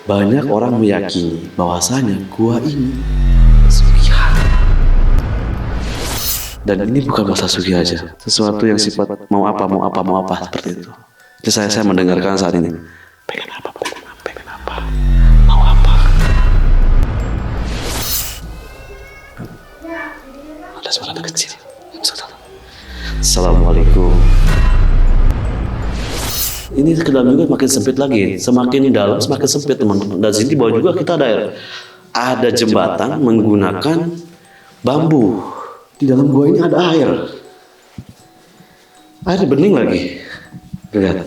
Banyak orang meyakini bahwasanya gua ini pesugihan. Dan ini bukan masalah sugi aja, sesuatu yang sifat mau apa seperti itu. Jadi saya mendengarkan saat ini. Pengen apa, mau apa. Ada suara anak kecil. Assalamualaikum. Ini ke dalam juga makin sempit lagi, semakin dalam semakin sempit teman-teman. Dan sini di bawah juga kita ada jembatan menggunakan bambu. Di dalam gua ini ada air bening lagi. Lihat,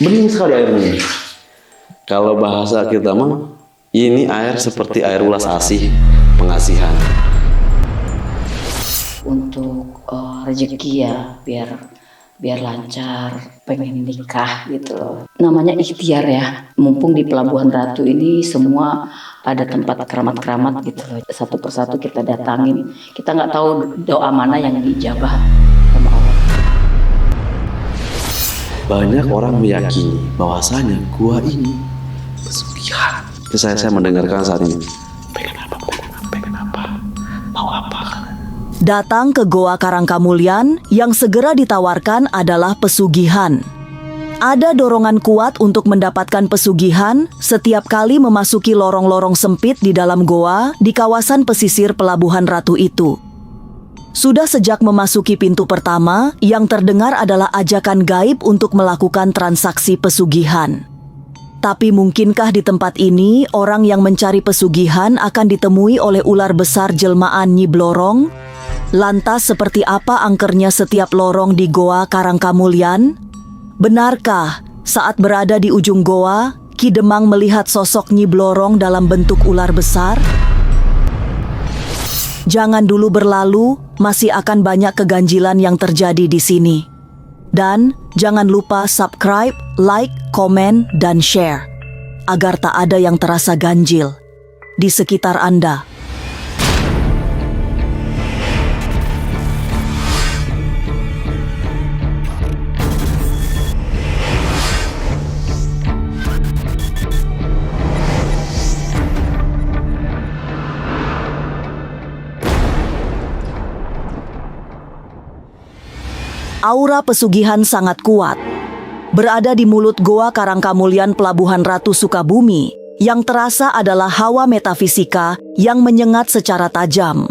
bening sekali airnya. Kalau bahasa kita mah, ini air seperti air ulas asih, pengasihan. Untuk rezeki ya, biar lancar, pengen nikah gitu loh. Namanya ikhtiar ya. Mumpung di Pelabuhan Ratu ini semua ada tempat keramat-keramat gitu loh. Satu persatu kita datangin. Kita nggak tahu doa mana yang diijabah sama Allah. Banyak orang meyakini bahwasanya gua ini pesugihan. Jadi saya mendengarkan saat ini. Pengen apa, mau apa. Datang ke Goa Karangkamulian yang segera ditawarkan adalah pesugihan. Ada dorongan kuat untuk mendapatkan pesugihan setiap kali memasuki lorong-lorong sempit di dalam goa di kawasan pesisir Pelabuhan Ratu itu. Sudah sejak memasuki pintu pertama, yang terdengar adalah ajakan gaib untuk melakukan transaksi pesugihan. Tapi mungkinkah di tempat ini orang yang mencari pesugihan akan ditemui oleh ular besar jelmaan Nyi Blorong? Lantas seperti apa angkernya setiap lorong di Goa Karangkamulian? Benarkah saat berada di ujung goa, Ki Demang melihat sosok Nyi Blorong dalam bentuk ular besar? Jangan dulu berlalu, masih akan banyak keganjilan yang terjadi di sini. Dan jangan lupa subscribe, like, komen, dan share, agar tak ada yang terasa ganjil di sekitar Anda. Aura pesugihan sangat kuat. Berada di mulut Goa Karangkamulian Pelabuhan Ratu Sukabumi, yang terasa adalah hawa metafisika yang menyengat secara tajam.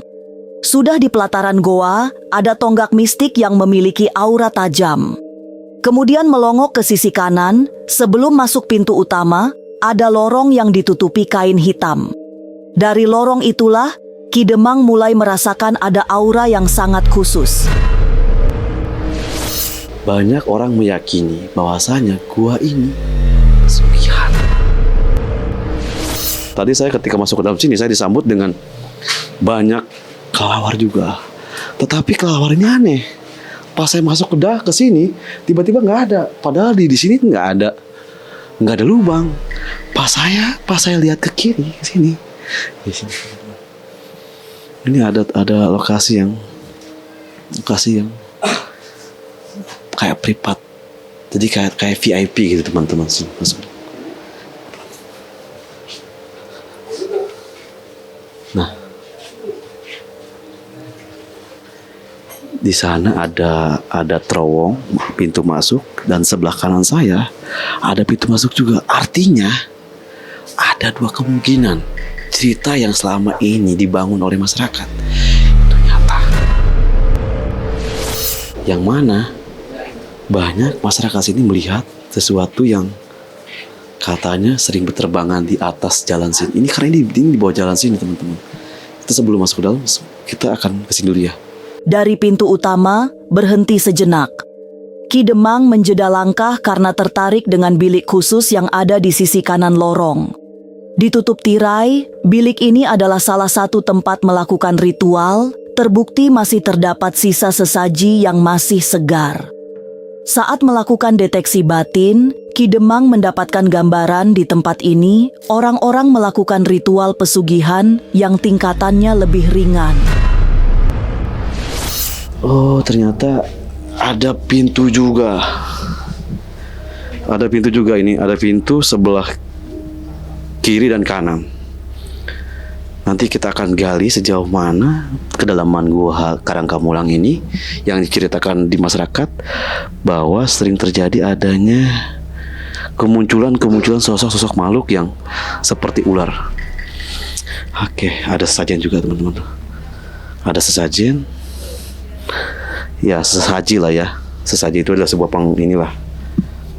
Sudah di pelataran goa, ada tonggak mistik yang memiliki aura tajam. Kemudian melongok ke sisi kanan, sebelum masuk pintu utama, ada lorong yang ditutupi kain hitam. Dari lorong itulah, Ki Demang mulai merasakan ada aura yang sangat khusus. Banyak orang meyakini bahwasanya gua ini pesugihan. Tadi saya ketika masuk ke dalam sini, saya disambut dengan banyak kelawar juga. Tetapi kelawar ini aneh. Pas saya masuk ke sini, tiba-tiba nggak ada. Padahal di sini nggak ada lubang. Pas saya lihat ke kiri, ke sini, di sini. Ini ada lokasi yang kayak privat, jadi kayak VIP gitu teman-teman. Nah, di sana ada terowong pintu masuk dan sebelah kanan saya ada pintu masuk juga. Artinya ada dua kemungkinan cerita yang selama ini dibangun oleh masyarakat itu nyata. Yang mana banyak masyarakat sini melihat sesuatu yang katanya sering berterbangan di atas jalan sini. Ini karena ini di bawah jalan sini teman-teman. Kita sebelum masuk ke dalam, kita akan kesini dulu ya. Dari pintu utama, berhenti sejenak. Ki Demang menjeda langkah karena tertarik dengan bilik khusus yang ada di sisi kanan lorong. Ditutup tirai, bilik ini adalah salah satu tempat melakukan ritual, terbukti masih terdapat sisa sesaji yang masih segar. Saat melakukan deteksi batin, Ki Demang mendapatkan gambaran di tempat ini, orang-orang melakukan ritual pesugihan yang tingkatannya lebih ringan. Oh, ternyata ada pintu juga. Ada pintu juga ini, ada pintu sebelah kiri dan kanan. Nanti kita akan gali sejauh mana kedalaman gua Karangkamulang ini yang diceritakan di masyarakat bahwa sering terjadi adanya kemunculan sosok-sosok makhluk yang seperti ular. Oke, ada sesajen juga teman-teman. Ada sesajen. Ya, sesaji lah ya. Sesaji itu adalah sebuah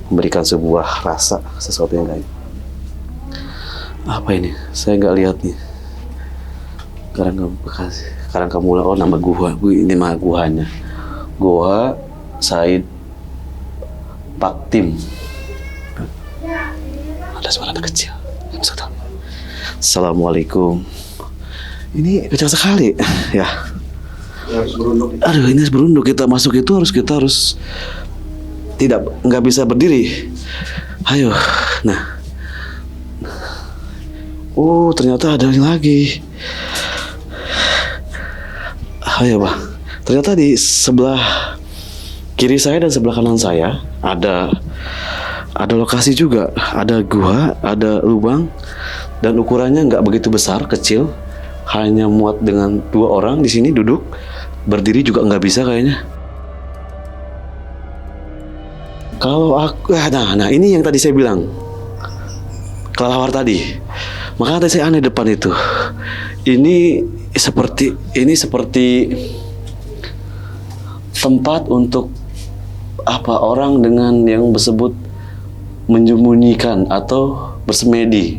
memberikan sebuah rasa sesuatu yang lain. Apa ini? Saya nggak lihat nih. Karangkamulang, oh nama gua. Ini mah guanya. Gua Said Paktim. Ada suara anak kecil. Assalamualaikum. Ini kecil sekali, ya. Aduh, ini harus berunduk. Kita masuk itu kita harus nggak bisa berdiri. Ayo, nah. Oh, ternyata ada yang lagi. Ayo, Pak. Ternyata di sebelah kiri saya dan sebelah kanan saya ada lokasi juga. Ada gua, ada lubang, dan ukurannya nggak begitu besar, kecil. Hanya muat dengan 2 orang di sini duduk. Berdiri juga nggak bisa kayaknya. Kalau aku, nah ini yang tadi saya bilang, kelelawar tadi. Makanya tadi saya aneh depan itu. Ini seperti tempat untuk orang dengan yang disebut menyembunyikan atau bersemedi,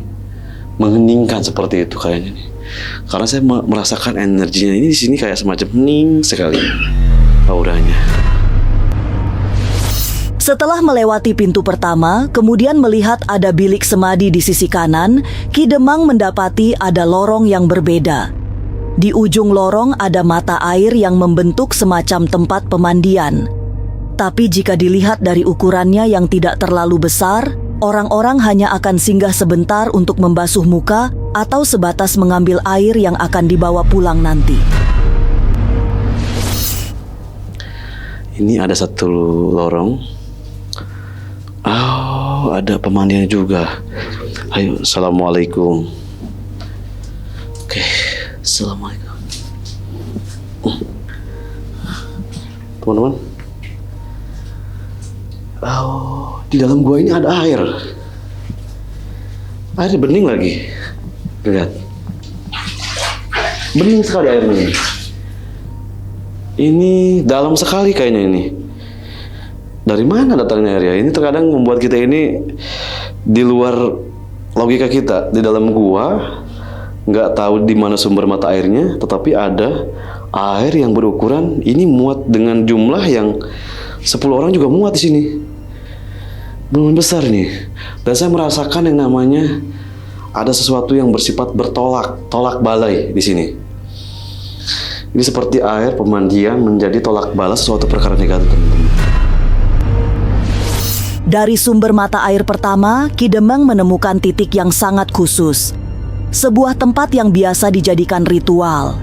mengheningkan seperti itu kayaknya nih. Karena saya merasakan energinya ini di sini kayak semacam hening sekali auranya. Setelah melewati pintu pertama, kemudian melihat ada bilik semadi di sisi kanan, Ki Demang mendapati ada lorong yang berbeda. Di ujung lorong ada mata air yang membentuk semacam tempat pemandian. Tapi jika dilihat dari ukurannya yang tidak terlalu besar, orang-orang hanya akan singgah sebentar untuk membasuh muka atau sebatas mengambil air yang akan dibawa pulang nanti. Ini ada satu lorong. Oh, ada pemandian juga. Ayo, assalamualaikum. Oke, assalamualaikum. Teman-teman. Oh, di dalam gua ini ada air. Air bening lagi. Lihat. Bening sekali airnya. Ini dalam sekali kayaknya ini. Dari mana datangnya air ya? Ini terkadang membuat kita ini di luar logika kita. Di dalam gua nggak tahu di mana sumber mata airnya, tetapi ada air yang berukuran ini muat dengan jumlah yang 10 orang juga muat di sini. Belum besar nih. Dan saya merasakan yang namanya ada sesuatu yang bersifat tolak balai di sini. Ini seperti air pemandian menjadi tolak balas suatu perkara negatif, teman-teman. Dari sumber mata air pertama, Ki Demang menemukan titik yang sangat khusus. Sebuah tempat yang biasa dijadikan ritual.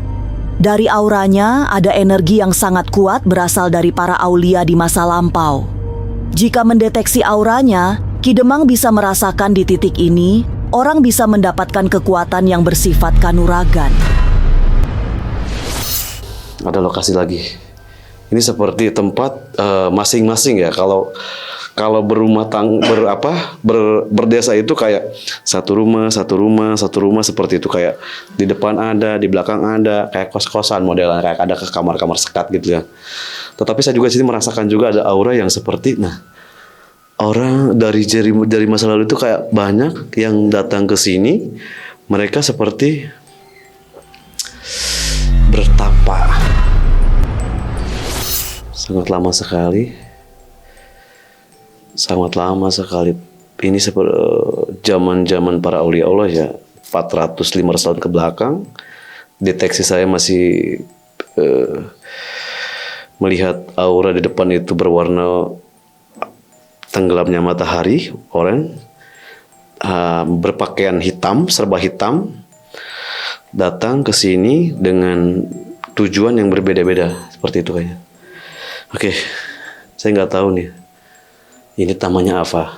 Dari auranya, ada energi yang sangat kuat berasal dari para aulia di masa lampau. Jika mendeteksi auranya, Ki Demang bisa merasakan di titik ini, orang bisa mendapatkan kekuatan yang bersifat kanuragan. Ada lokasi lagi. Ini seperti tempat masing-masing ya. Kalau berdesa itu kayak satu rumah seperti itu, kayak di depan ada, di belakang ada, kayak kos-kosan modelan, kayak ada ke kamar-kamar sekat gitu ya. Tetapi saya juga sini merasakan juga ada aura yang seperti, orang dari masa lalu itu kayak banyak yang datang ke sini, mereka seperti bertapa. Sangat lama sekali. Ini seperti zaman para aulia Allah ya, 400-500 tahun ke belakang. Deteksi saya masih melihat aura di depan itu berwarna tenggelamnya matahari, oranye, berpakaian hitam, serba hitam, datang ke sini dengan tujuan yang berbeda-beda, seperti itu kayaknya. Oke, saya nggak tahu nih. Ini namanya apa?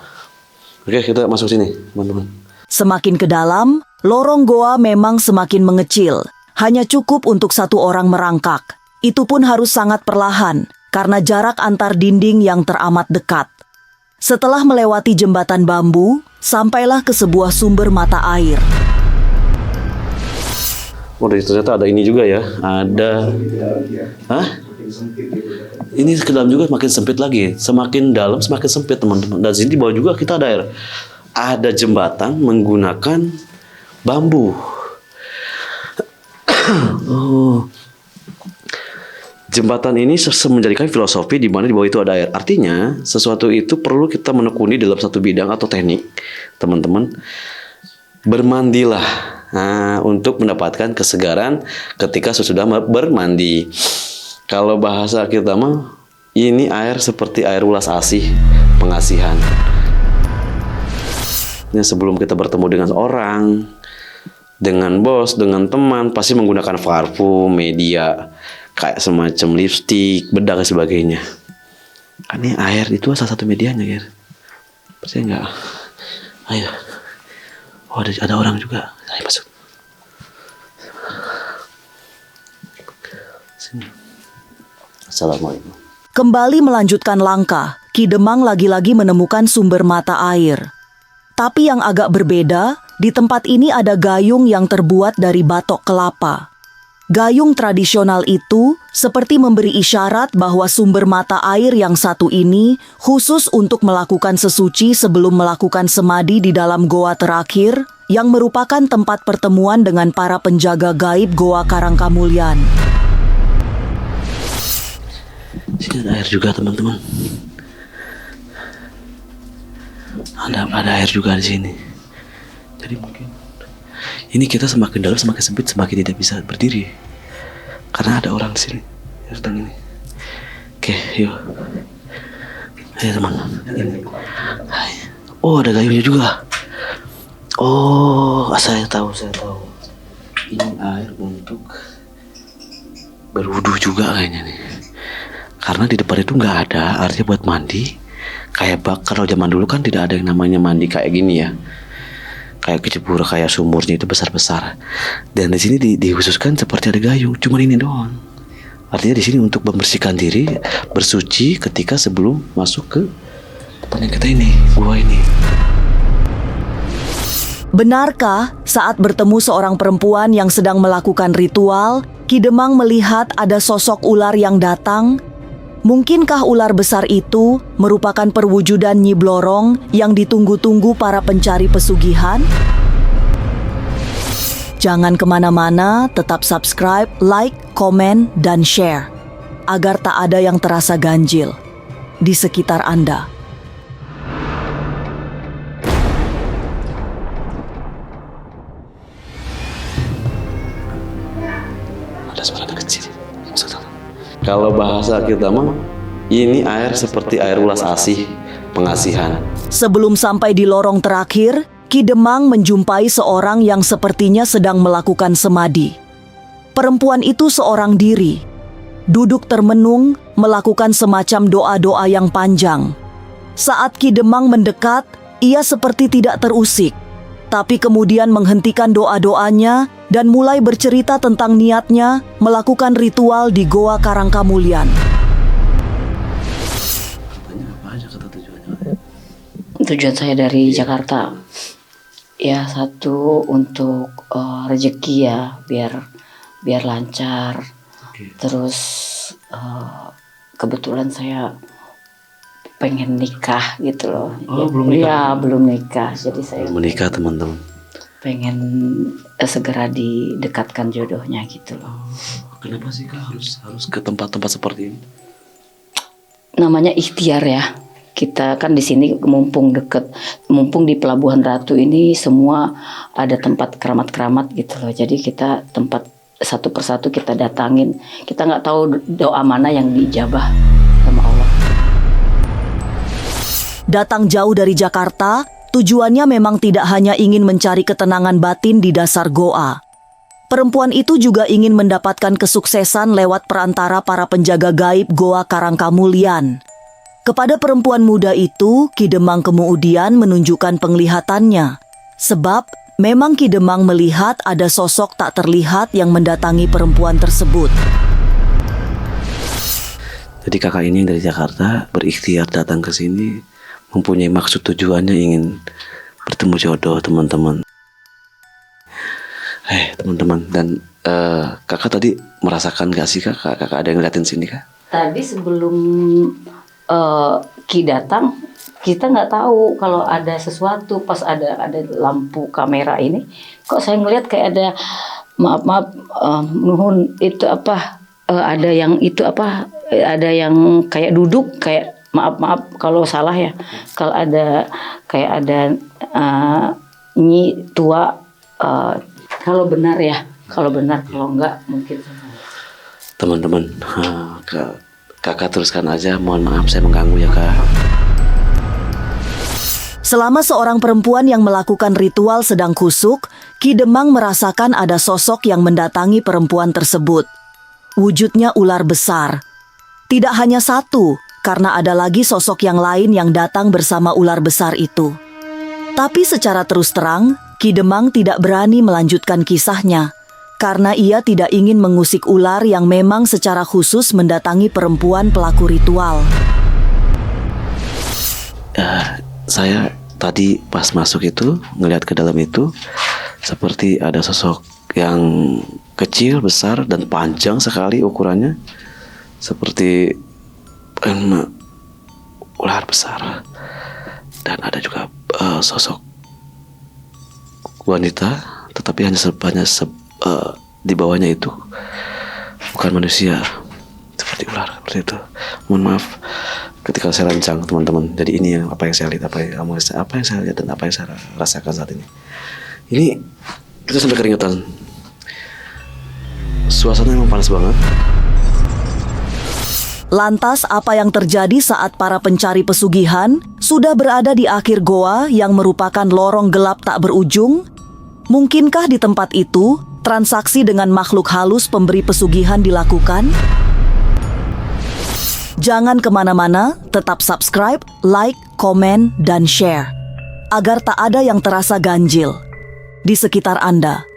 Oke, kita masuk sini, teman-teman. Semakin ke dalam, lorong goa memang semakin mengecil. Hanya cukup untuk satu orang merangkak. Itu pun harus sangat perlahan, karena jarak antar dinding yang teramat dekat. Setelah melewati jembatan bambu, sampailah ke sebuah sumber mata air. Oh, ternyata ada ini juga ya. Ada. Hah? Ini ke dalam juga makin sempit lagi. Semakin dalam semakin sempit, teman-teman. Dan sini di bawah juga kita ada air. Ada jembatan menggunakan bambu. Oh. Jembatan ini menjadikan filosofi di mana di bawah itu ada air. Artinya, sesuatu itu perlu kita menekuni dalam satu bidang atau teknik, teman-teman. Bermandilah untuk mendapatkan kesegaran ketika sesudah bermandi. Kalau bahasa kita mah, ini air seperti air ulas asih, pengasihan. Ini sebelum kita bertemu dengan orang, dengan bos, dengan teman, pasti menggunakan parfum, media, kayak semacam lipstik, bedak dan sebagainya. Kan ini air itu salah satu medianya, ya. Pasti enggak. Ayo. Oh, ada orang juga. Ayo masuk. Sini. Assalamualaikum. Kembali melanjutkan langkah, Ki Demang lagi-lagi menemukan sumber mata air. Tapi yang agak berbeda, di tempat ini ada gayung yang terbuat dari batok kelapa. Gayung tradisional itu seperti memberi isyarat bahwa sumber mata air yang satu ini khusus untuk melakukan sesuci sebelum melakukan semadi di dalam goa terakhir yang merupakan tempat pertemuan dengan para penjaga gaib Goa Karangkamulyan. Sini ada air juga, teman-teman. Ada air juga di sini. Jadi mungkin ini kita semakin dalam semakin sempit, semakin tidak bisa berdiri karena ada orang di sini yang sedang ini. Oke, yuk. Ayo teman. Ini. Oh, ada gayungnya juga. Oh, saya tahu. Ini air untuk berwudu juga kayaknya nih. Karena di depan itu nggak ada, artinya buat mandi. Kayak kalau zaman dulu kan tidak ada yang namanya mandi kayak gini ya. Kayak kecebur, kayak sumurnya itu besar-besar. Dan di sini dikhususkan seperti ada gayung, cuma ini doang. Artinya di sini untuk membersihkan diri, bersuci ketika sebelum masuk ke tempat yang kita ini, gua ini. Benarkah saat bertemu seorang perempuan yang sedang melakukan ritual, Ki Demang melihat ada sosok ular yang datang? Mungkinkah ular besar itu merupakan perwujudan Nyi Blorong yang ditunggu-tunggu para pencari pesugihan? Jangan kemana-mana, tetap subscribe, like, komen, dan share agar tak ada yang terasa ganjil di sekitar Anda. Ada suara anak kecil. Kalau bahasa kita mah, ini air seperti air ulas asih, pengasihan. Sebelum sampai di lorong terakhir, Ki Demang menjumpai seorang yang sepertinya sedang melakukan semadi. Perempuan itu seorang diri, duduk termenung, melakukan semacam doa-doa yang panjang. Saat Ki Demang mendekat, ia seperti tidak terusik, tapi kemudian menghentikan doa-doanya dan mulai bercerita tentang niatnya melakukan ritual di Goa Karangkamulyan. Tujuan saya dari Jakarta, ya satu untuk rezeki ya, biar lancar. Terus kebetulan saya pengen nikah gitu loh. Oh, belum nikah? Ya, belum nikah. Jadi saya belum menikah, teman-teman. pengen segera didekatkan jodohnya gitu loh. Kenapa sih Kak harus ke tempat-tempat seperti ini? Namanya ikhtiar ya. Kita kan di sini mumpung di Pelabuhan Ratu ini semua ada tempat keramat-keramat gitu loh. Jadi kita tempat satu persatu kita datangin. Kita nggak tahu doa mana yang diijabah sama Allah. Datang jauh dari Jakarta, tujuannya memang tidak hanya ingin mencari ketenangan batin di dasar goa. Perempuan itu juga ingin mendapatkan kesuksesan lewat perantara para penjaga gaib Goa Karangkamulyan. Kepada perempuan muda itu, Ki Demang kemudian menunjukkan penglihatannya. Sebab memang Ki Demang melihat ada sosok tak terlihat yang mendatangi perempuan tersebut. Jadi kakak ini dari Jakarta berikhtiar datang ke sini, mempunyai maksud tujuannya ingin bertemu jodoh, teman-teman. Teman-teman, dan kakak tadi merasakan gak sih kakak ada yang ngeliatin sini kak? Tadi sebelum Ki datang, kita nggak tahu kalau ada sesuatu. Pas ada lampu kamera ini, kok saya ngelihat kayak ada maaf nuhun itu apa, ada yang itu apa, ada yang kayak duduk, kayak maaf kalau salah ya, kalau ada kayak ada nyi tua, kalau benar ya, kalau enggak mungkin. Teman-teman, kakak teruskan aja, mohon maaf saya mengganggu ya kak. Selama seorang perempuan yang melakukan ritual sedang kusuk, Ki Demang merasakan ada sosok yang mendatangi perempuan tersebut. Wujudnya ular besar. Tidak hanya satu, karena ada lagi sosok yang lain yang datang bersama ular besar itu. Tapi secara terus terang, Ki Demang tidak berani melanjutkan kisahnya, karena ia tidak ingin mengusik ular yang memang secara khusus mendatangi perempuan pelaku ritual. Saya tadi pas masuk itu, ngelihat ke dalam itu, seperti ada sosok yang kecil, besar, dan panjang sekali ukurannya. Seperti ular besar. Dan ada juga sosok wanita, tetapi hanya di bawahnya itu bukan manusia, seperti ular, seperti itu. Mohon maaf ketika saya lancang teman-teman. Jadi ini apa yang saya lihat, apa yang saya lihat dan apa yang saya rasakan saat ini. Ini kita sampai keringetan. Suasana memang panas banget. Lantas apa yang terjadi saat para pencari pesugihan sudah berada di akhir goa yang merupakan lorong gelap tak berujung? Mungkinkah di tempat itu transaksi dengan makhluk halus pemberi pesugihan dilakukan? Jangan kemana-mana, tetap subscribe, like, komen, dan share, agar tak ada yang terasa ganjil di sekitar Anda.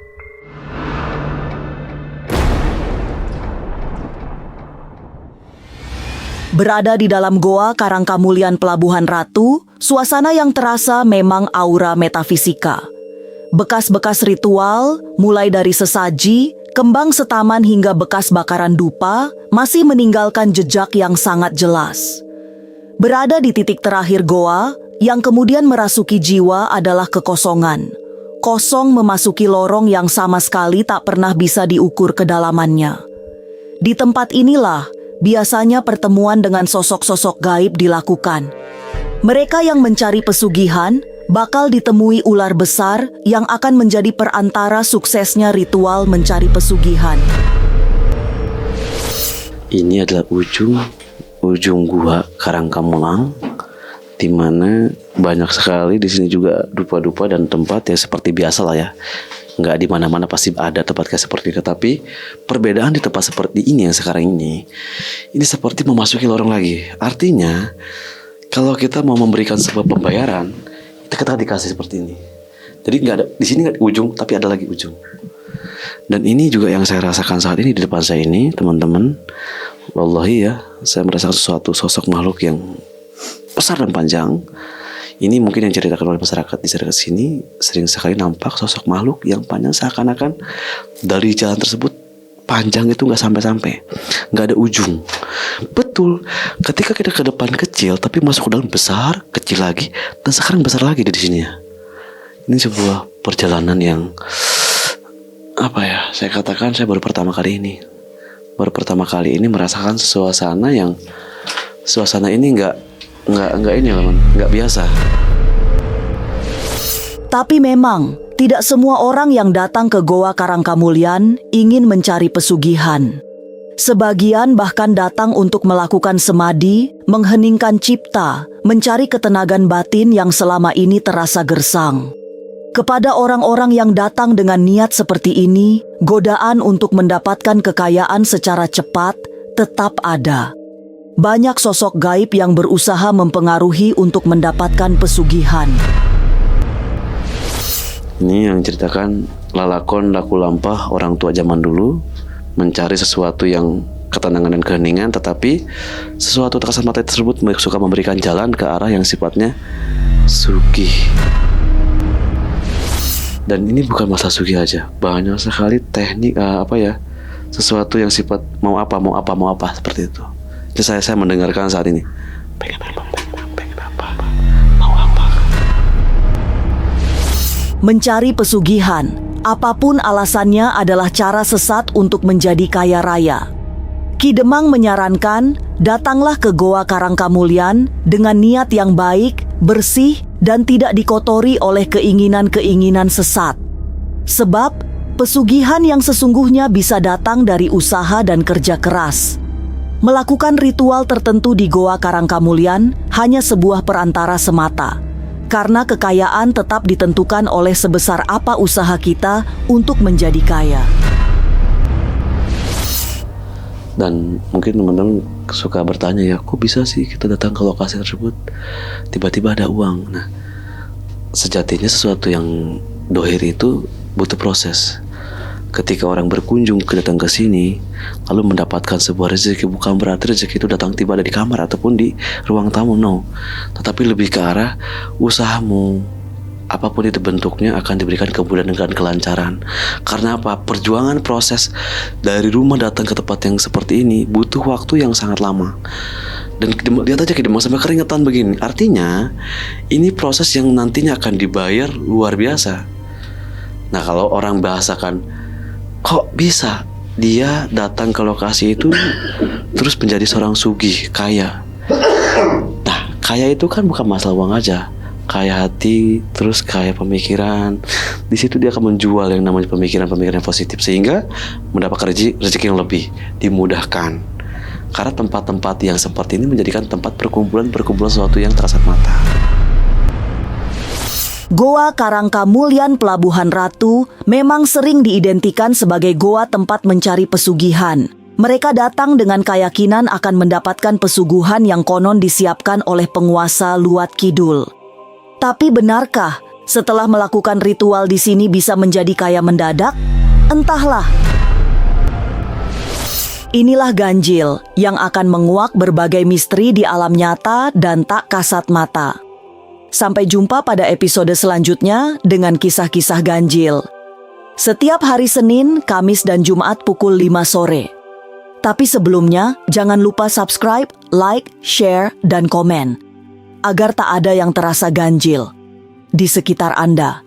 Berada di dalam goa Karangkamulian Pelabuhan Ratu, suasana yang terasa memang aura metafisika. Bekas-bekas ritual, mulai dari sesaji, kembang setaman hingga bekas bakaran dupa, masih meninggalkan jejak yang sangat jelas. Berada di titik terakhir goa, yang kemudian merasuki jiwa adalah kekosongan. Kosong memasuki lorong yang sama sekali tak pernah bisa diukur kedalamannya. Di tempat inilah, biasanya pertemuan dengan sosok-sosok gaib dilakukan. Mereka yang mencari pesugihan bakal ditemui ular besar yang akan menjadi perantara suksesnya ritual mencari pesugihan. Ini adalah ujung gua Karangkamulang, di mana banyak sekali di sini juga dupa-dupa dan tempat yang seperti biasa lah ya. Nggak di mana-mana pasti ada tempat kayak seperti itu. Tapi perbedaan di tempat seperti ini yang sekarang ini seperti memasuki lorong lagi. Artinya kalau kita mau memberikan sebuah pembayaran, kita dikasih seperti ini. Jadi nggak ada di sini, nggak ujung, tapi ada lagi ujung. Dan ini juga yang saya rasakan saat ini di depan saya ini, teman-teman. Wallahi ya, saya merasakan sesuatu sosok makhluk yang besar dan panjang. Ini mungkin yang ceritakan oleh masyarakat di sekitar sini, sering sekali nampak sosok makhluk yang panjang, seakan-akan dari jalan tersebut panjang itu nggak sampai-sampai, nggak ada ujung. Betul, ketika kita ke depan kecil, tapi masuk ke dalam besar, kecil lagi, dan sekarang besar lagi di sini ya. Ini sebuah perjalanan yang apa ya? Saya katakan saya baru pertama kali ini merasakan suasana ini nggak ini loh, nggak biasa. Tapi memang tidak semua orang yang datang ke Goa Karangkamulian ingin mencari pesugihan. Sebagian bahkan datang untuk melakukan semadi, mengheningkan cipta, mencari ketenagan batin yang selama ini terasa gersang. Kepada orang-orang yang datang dengan niat seperti ini, godaan untuk mendapatkan kekayaan secara cepat tetap ada. banyak sosok gaib yang berusaha mempengaruhi untuk mendapatkan pesugihan. Ini yang ceritakan lalakon laku lampah orang tua zaman dulu mencari sesuatu yang ketenangan dan keheningan, tetapi sesuatu kasat mata tersebut suka memberikan jalan ke arah yang sifatnya sugih. Dan ini bukan masalah sugih aja, banyak sekali teknik sesuatu yang sifat mau apa seperti itu. Jadi saya mendengarkan saat ini. Pengen apa? Mau apa? Mencari pesugihan, apapun alasannya adalah cara sesat untuk menjadi kaya raya. Ki Demang menyarankan, datanglah ke Goa Karangkamulyan dengan niat yang baik, bersih, dan tidak dikotori oleh keinginan-keinginan sesat. Sebab, pesugihan yang sesungguhnya bisa datang dari usaha dan kerja keras. Melakukan ritual tertentu di Goa Karangkamulyan hanya sebuah perantara semata. Karena kekayaan tetap ditentukan oleh sebesar apa usaha kita untuk menjadi kaya. Dan mungkin teman-teman suka bertanya ya, kok bisa sih kita datang ke lokasi tersebut tiba-tiba ada uang? Nah, sejatinya sesuatu yang dohir itu butuh proses. Ketika orang berkunjung datang ke sini lalu mendapatkan sebuah rezeki, bukan berarti rezeki itu datang tiba ada di kamar ataupun di ruang tamu, no. Tetapi lebih ke arah usahamu, apapun itu bentuknya akan diberikan kemudahan dan kelancaran. Karena apa? Perjuangan proses dari rumah datang ke tempat yang seperti ini butuh waktu yang sangat lama. Dan lihat aja Ki Demang sampai keringetan begini. Artinya ini proses yang nantinya akan dibayar luar biasa. Nah, kalau orang bahasakan, kok bisa dia datang ke lokasi itu terus menjadi seorang sugih, kaya. Nah, kaya itu kan bukan masalah uang aja. Kaya hati, terus kaya pemikiran. Di situ dia akan menjual yang namanya pemikiran-pemikiran positif sehingga mendapatkan rezeki yang lebih dimudahkan. Karena tempat-tempat yang seperti ini menjadikan tempat perkumpulan sesuatu yang terasat mata. Goa Karangkamulyan Pelabuhan Ratu memang sering diidentikan sebagai goa tempat mencari pesugihan. Mereka datang dengan keyakinan akan mendapatkan pesugihan yang konon disiapkan oleh penguasa Luat Kidul. Tapi benarkah setelah melakukan ritual di sini bisa menjadi kaya mendadak? Entahlah. Inilah ganjil yang akan menguak berbagai misteri di alam nyata dan tak kasat mata. Sampai jumpa pada episode selanjutnya dengan kisah-kisah ganjil. Setiap hari Senin, Kamis, dan Jumat pukul 5 sore. Tapi sebelumnya, jangan lupa subscribe, like, share, dan komen. Agar tak ada yang terasa ganjil di sekitar Anda.